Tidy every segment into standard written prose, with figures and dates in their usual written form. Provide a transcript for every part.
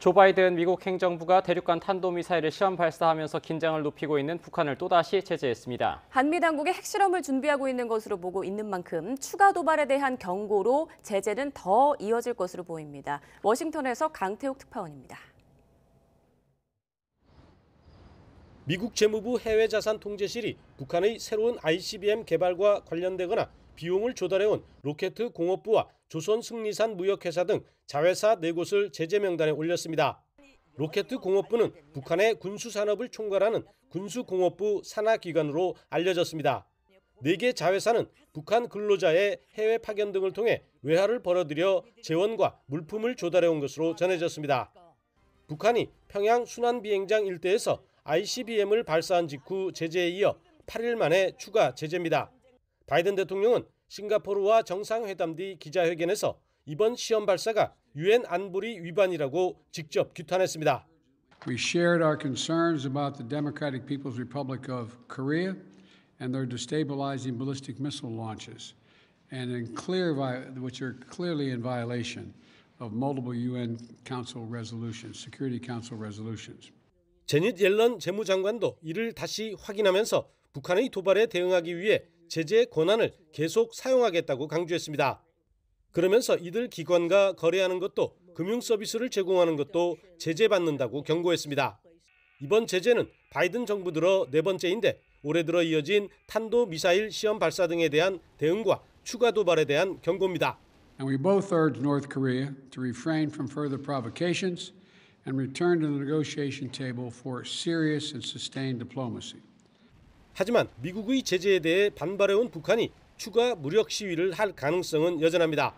조 바이든 미국 행정부가 대륙간 탄도미사일을 시험 발사하면서 긴장을 높이고 있는 북한을 또다시 제재했습니다. 한미 당국이 핵실험을 준비하고 있는 것으로 보고 있는 만큼 추가 도발에 대한 경고로 제재는 더 이어질 것으로 보입니다. 워싱턴에서 강태욱 특파원입니다. 미국 재무부 해외자산통제실이 북한의 새로운 ICBM 개발과 관련되거나 비용을 조달해온 로켓공업부와 조선승리산 무역회사 등 자회사 4곳을 제재 명단에 올렸습니다. 로켓공업부는 북한의 군수산업을 총괄하는 군수공업부 산하기관으로 알려졌습니다. 4개 자회사는 북한 근로자의 해외 파견 등을 통해 외화를 벌어들여 재원과 물품을 조달해온 것으로 전해졌습니다. 북한이 평양 순환비행장 일대에서 ICBM을 발사한 직후 제재에 이어 8일 만에 추가 제재입니다. 바이든 대통령은 싱가포르와 정상회담 뒤 기자회견에서 이번 시험 발사가 유엔 안보리 위반이라고 직접 규탄했습니다. We shared our concerns about the Democratic People's Republic of Korea and their destabilizing ballistic missile launches, which are clearly in violation of multiple UN Council resolutions, Security Council resolutions. 제닛 옐런 재무장관도 이를 다시 확인하면서 북한의 도발에 대응하기 위해 제재 권한을 계속 사용하겠다고 강조했습니다. 그러면서 이들 기관과 거래하는 것도 금융 서비스를 제공하는 것도 제재받는다고 경고했습니다. 이번 제재는 바이든 정부 들어 4번째인데 올해 들어 이어진 탄도미사일 시험 발사 등에 대한 대응과 추가 도발에 대한 경고입니다. And we both urge North Korea to refrain from further provocations and return to the negotiation table for serious and sustained diplomacy. 하지만 미국의 제재에 대해 반발해온 북한이 추가 무력 시위를 할 가능성은 여전합니다.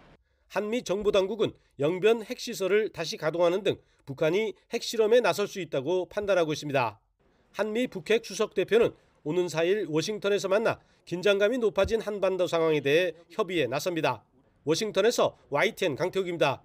한미 정보당국은 영변 핵시설을 다시 가동하는 등 북한이 핵실험에 나설 수 있다고 판단하고 있습니다. 한미 북핵 수석 대표는 오는 4일 워싱턴에서 만나 긴장감이 높아진 한반도 상황에 대해 협의에 나섭니다. 워싱턴에서 YTN 강태욱입니다.